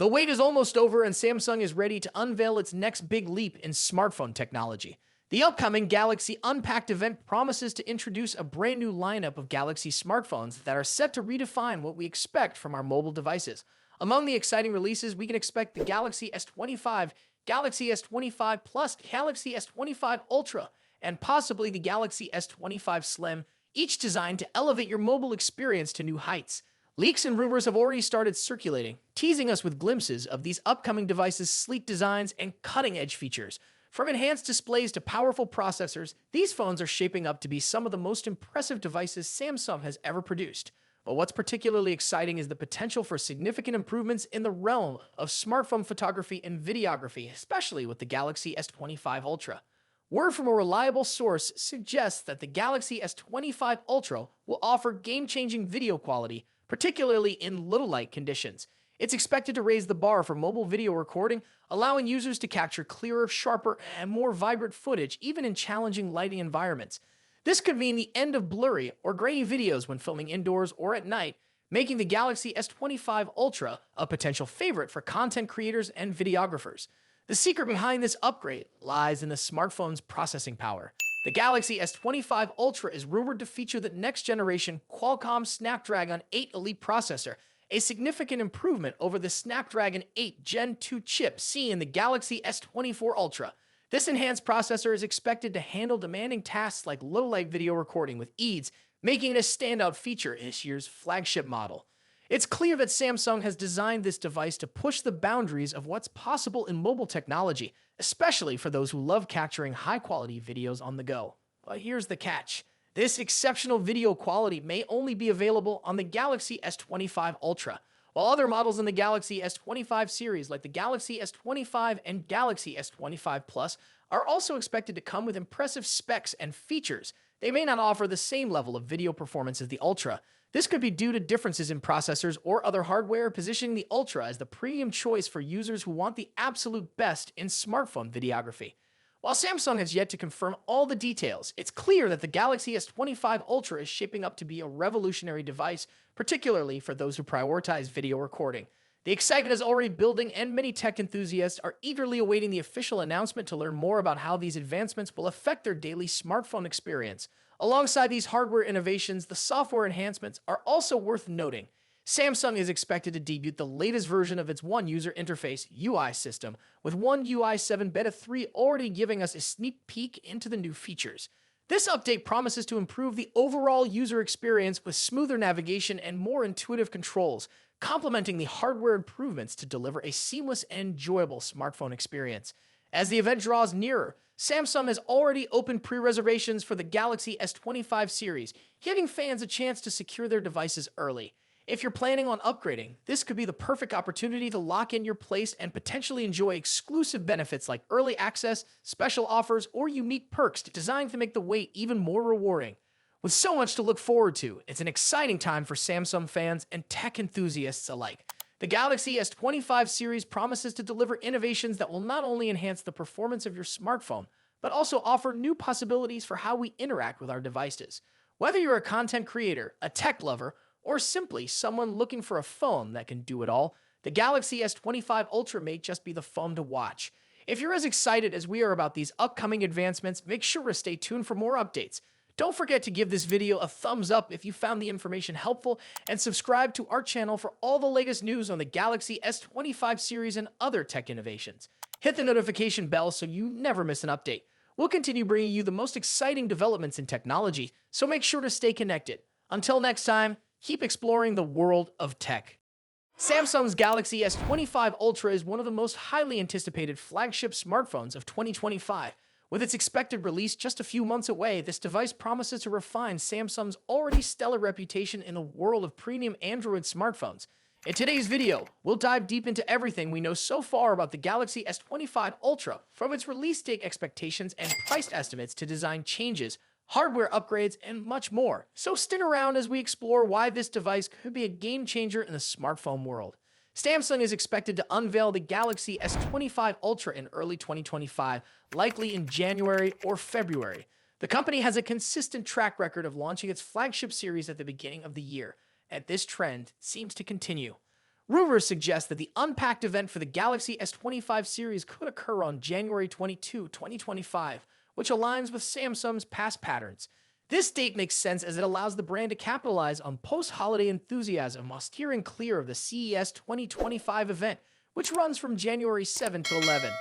The wait is almost over, and Samsung is ready to unveil its next big leap in smartphone technology. The upcoming Galaxy Unpacked event promises to introduce a brand new lineup of Galaxy smartphones that are set to redefine what we expect from our mobile devices. Among the exciting releases, we can expect the Galaxy S25, Galaxy S25 Plus, Galaxy S25 Ultra, and possibly the Galaxy S25 Slim, each designed to elevate your mobile experience to new heights. Leaks and rumors have already started circulating, teasing us with glimpses of these upcoming devices' sleek designs and cutting-edge features. From enhanced displays to powerful processors, these phones are shaping up to be some of the most impressive devices Samsung has ever produced. But what's particularly exciting is the potential for significant improvements in the realm of smartphone photography and videography, especially with the Galaxy S25 Ultra. Word from a reliable source suggests that the Galaxy S25 Ultra will offer game-changing video quality, particularly in low light conditions. It's expected to raise the bar for mobile video recording, allowing users to capture clearer, sharper, and more vibrant footage even in challenging lighting environments. This could mean the end of blurry or grainy videos when filming indoors or at night, making the Galaxy S25 Ultra a potential favorite for content creators and videographers. The secret behind this upgrade lies in the smartphone's processing power. The Galaxy S25 Ultra is rumored to feature the next-generation Qualcomm Snapdragon 8 Elite processor, a significant improvement over the Snapdragon 8 Gen 2 chip seen in the Galaxy S24 Ultra. This enhanced processor is expected to handle demanding tasks like low-light video recording with ease, making it a standout feature in this year's flagship model. It's clear that Samsung has designed this device to push the boundaries of what's possible in mobile technology, especially for those who love capturing high-quality videos on the go. But here's the catch. This exceptional video quality may only be available on the Galaxy S25 Ultra, while other models in the Galaxy S25 series like the Galaxy S25 and Galaxy S25 Plus are also expected to come with impressive specs and features. They may not offer the same level of video performance as the Ultra. This could be due to differences in processors or other hardware, positioning the Ultra as the premium choice for users who want the absolute best in smartphone videography. While Samsung has yet to confirm all the details, it's clear that the Galaxy S25 Ultra is shaping up to be a revolutionary device, particularly for those who prioritize video recording. The excitement is already building, and many tech enthusiasts are eagerly awaiting the official announcement to learn more about how these advancements will affect their daily smartphone experience. Alongside these hardware innovations, the software enhancements are also worth noting. Samsung is expected to debut the latest version of its One User Interface UI system, with One UI 7 Beta 3 already giving us a sneak peek into the new features. This update promises to improve the overall user experience with smoother navigation and more intuitive controls, complementing the hardware improvements to deliver a seamless and enjoyable smartphone experience. As the event draws nearer, Samsung has already opened pre-reservations for the Galaxy S25 series, giving fans a chance to secure their devices early. If you're planning on upgrading, this could be the perfect opportunity to lock in your place and potentially enjoy exclusive benefits like early access, special offers, or unique perks designed to make the wait even more rewarding. With so much to look forward to, it's an exciting time for Samsung fans and tech enthusiasts alike. The Galaxy S25 series promises to deliver innovations that will not only enhance the performance of your smartphone, but also offer new possibilities for how we interact with our devices. Whether you're a content creator, a tech lover, or simply someone looking for a phone that can do it all, the Galaxy S25 Ultra may just be the phone to watch. If you're as excited as we are about these upcoming advancements, make sure to stay tuned for more updates. Don't forget to give this video a thumbs up if you found the information helpful, and subscribe to our channel for all the latest news on the Galaxy S25 series and other tech innovations. Hit the notification bell so you never miss an update. We'll continue bringing you the most exciting developments in technology, so make sure to stay connected. Until next time, keep exploring the world of tech. Samsung's Galaxy S25 Ultra is one of the most highly anticipated flagship smartphones of 2025. With its expected release just a few months away, this device promises to refine Samsung's already stellar reputation in the world of premium Android smartphones. In today's video, we'll dive deep into everything we know so far about the Galaxy S25 Ultra, from its release date expectations and price estimates to design changes, hardware upgrades, and much more. So stick around as we explore why this device could be a game changer in the smartphone world. Samsung is expected to unveil the Galaxy S25 Ultra in early 2025, likely in January or February. The company has a consistent track record of launching its flagship series at the beginning of the year, and this trend seems to continue. Rumors suggest that the unpacked event for the Galaxy S25 series could occur on January 22, 2025, which aligns with Samsung's past patterns. This date makes sense as it allows the brand to capitalize on post-holiday enthusiasm while steering clear of the CES 2025 event, which runs from January 7 to 11.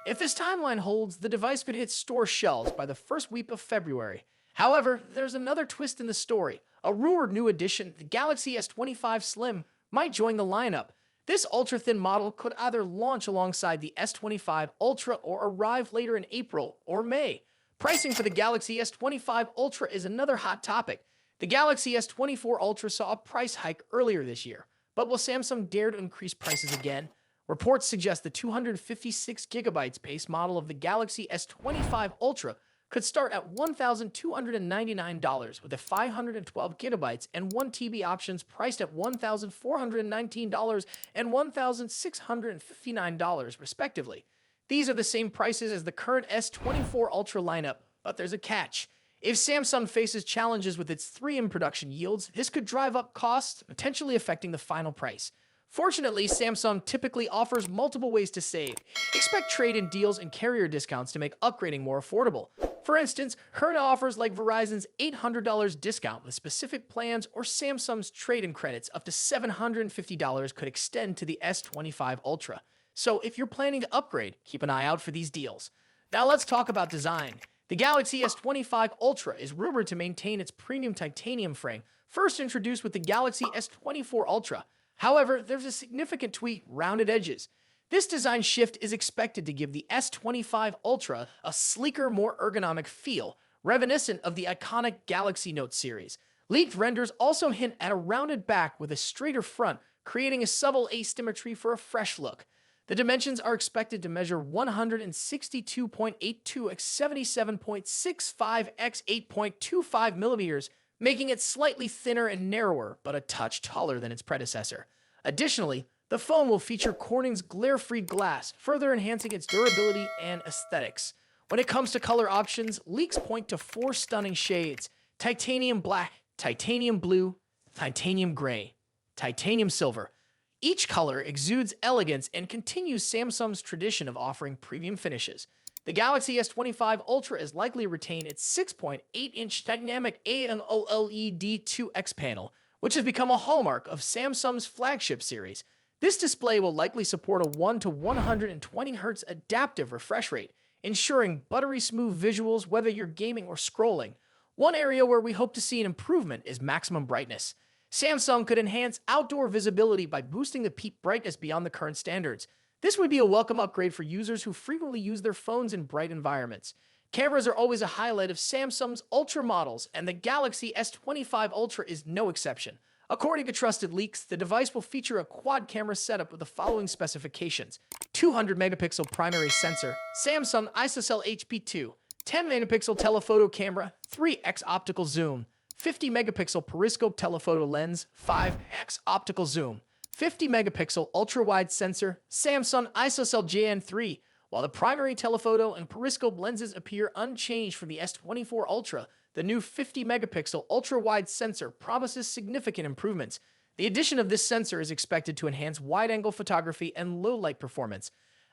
If this timeline holds, the device could hit store shelves by the first week of February. However, there's another twist in the story. A rumored new addition, the Galaxy S25 Slim, might join the lineup. This ultra-thin model could either launch alongside the S25 Ultra or arrive later in April or May. Pricing for the Galaxy S25 Ultra is another hot topic. The Galaxy S24 Ultra saw a price hike earlier this year, but will Samsung dare to increase prices again? Reports suggest the 256GB base model of the Galaxy S25 Ultra could start at $1,299 with a 512GB and 1TB options priced at $1,419 and $1,659 respectively. These are the same prices as the current S24 Ultra lineup, but there's a catch. If Samsung faces challenges with its 3M production yields, this could drive up costs, potentially affecting the final price. Fortunately, Samsung typically offers multiple ways to save. Expect trade-in deals and carrier discounts to make upgrading more affordable. For instance, current offers like Verizon's $800 discount with specific plans or Samsung's trade-in credits up to $750 could extend to the S25 Ultra. So if you're planning to upgrade, keep an eye out for these deals. Now let's talk about design. The Galaxy S25 Ultra is rumored to maintain its premium titanium frame, first introduced with the Galaxy S24 Ultra. However, there's a significant tweak: rounded edges. This design shift is expected to give the S25 Ultra a sleeker, more ergonomic feel, reminiscent of the iconic Galaxy Note series. Leaked renders also hint at a rounded back with a straighter front, creating a subtle asymmetry for a fresh look. The dimensions are expected to measure 162.82 x 77.65 x 8.25 millimeters, making it slightly thinner and narrower, but a touch taller than its predecessor. Additionally, the phone will feature Corning's glare-free glass, further enhancing its durability and aesthetics. When it comes to color options, leaks point to 4 stunning shades: titanium black, titanium blue, titanium gray, titanium silver. Each color exudes elegance and continues Samsung's tradition of offering premium finishes. The Galaxy S25 Ultra is likely to retain its 6.8-inch dynamic AMOLED 2X panel, which has become a hallmark of Samsung's flagship series. This display will likely support a 1 to 120 Hz adaptive refresh rate, ensuring buttery-smooth visuals whether you're gaming or scrolling. One area where we hope to see an improvement is maximum brightness. Samsung could enhance outdoor visibility by boosting the peak brightness beyond the current standards. This would be a welcome upgrade for users who frequently use their phones in bright environments. Cameras are always a highlight of Samsung's Ultra models, and the Galaxy S25 Ultra is no exception. According to trusted leaks, the device will feature a quad-camera setup with the following specifications: 200-megapixel primary sensor, Samsung ISOCELL HP2, 10-megapixel telephoto camera, 3x optical zoom, 50-megapixel periscope telephoto lens, 5x optical zoom, 50-megapixel ultra-wide sensor, Samsung ISOCELL JN3. While the primary telephoto and periscope lenses appear unchanged from the S24 Ultra, the new 50-megapixel ultra-wide sensor promises significant improvements. The addition of this sensor is expected to enhance wide-angle photography and low-light performance.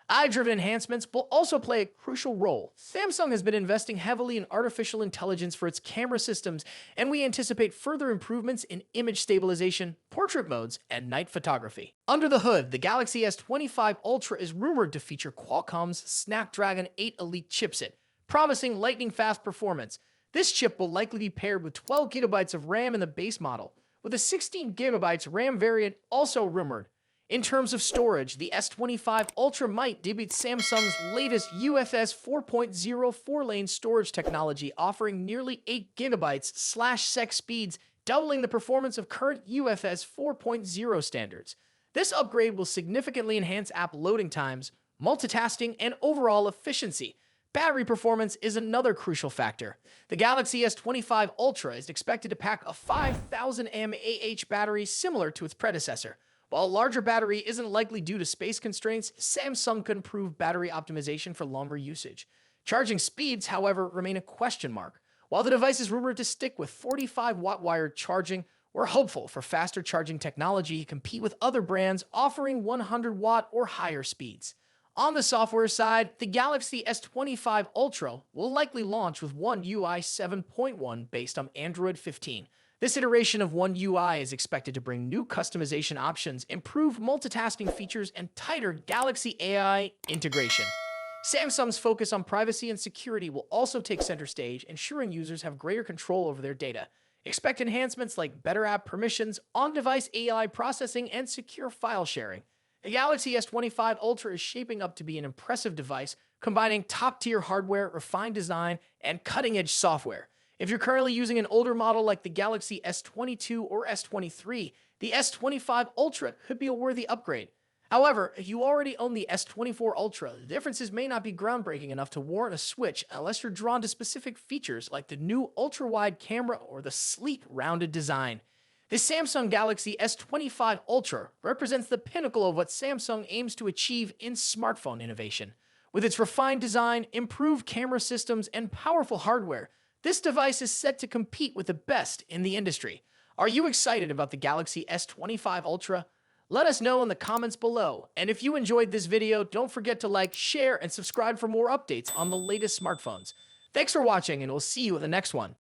Eye-driven enhancements will also play a crucial role. Samsung has been investing heavily in artificial intelligence for its camera systems, and we anticipate further improvements in image stabilization, portrait modes, and night photography. Under the hood, the Galaxy S25 Ultra is rumored to feature Qualcomm's Snapdragon 8 Elite chipset, promising lightning-fast performance. This chip will likely be paired with 12GB of RAM in the base model, with a 16GB RAM variant also rumored. In terms of storage, the S25 Ultra might debut Samsung's latest UFS 4.0 4-lane storage technology, offering nearly 8GB/sec speeds, doubling the performance of current UFS 4.0 standards. This upgrade will significantly enhance app loading times, multitasking, and overall efficiency. Battery performance is another crucial factor. The Galaxy S25 Ultra is expected to pack a 5000 mAh battery similar to its predecessor. While a larger battery isn't likely due to space constraints, Samsung could improve battery optimization for longer usage. Charging speeds, however, remain a question mark. While the device is rumored to stick with 45-watt wired charging, We're hopeful for faster charging technology to compete with other brands offering 100-watt or higher speeds. On the software side, the Galaxy S25 Ultra will likely launch with One UI 7.1 based on Android 15. This iteration of One UI is expected to bring new customization options, improved multitasking features, and tighter Galaxy AI integration. Samsung's focus on privacy and security will also take center stage, ensuring users have greater control over their data. Expect enhancements like better app permissions, on-device AI processing, and secure file sharing. The Galaxy S25 Ultra is shaping up to be an impressive device, combining top-tier hardware, refined design, and cutting-edge software. If you're currently using an older model like the Galaxy S22 or S23, the S25 Ultra could be a worthy upgrade. However, if you already own the S24 Ultra, the differences may not be groundbreaking enough to warrant a switch unless you're drawn to specific features like the new ultra-wide camera or the sleek, rounded design. The Samsung Galaxy S25 Ultra represents the pinnacle of what Samsung aims to achieve in smartphone innovation. With its refined design, improved camera systems, and powerful hardware, this device is set to compete with the best in the industry. Are you excited about the Galaxy S25 Ultra? Let us know in the comments below. And if you enjoyed this video, don't forget to like, share, and subscribe for more updates on the latest smartphones. Thanks for watching, and we'll see you in the next one.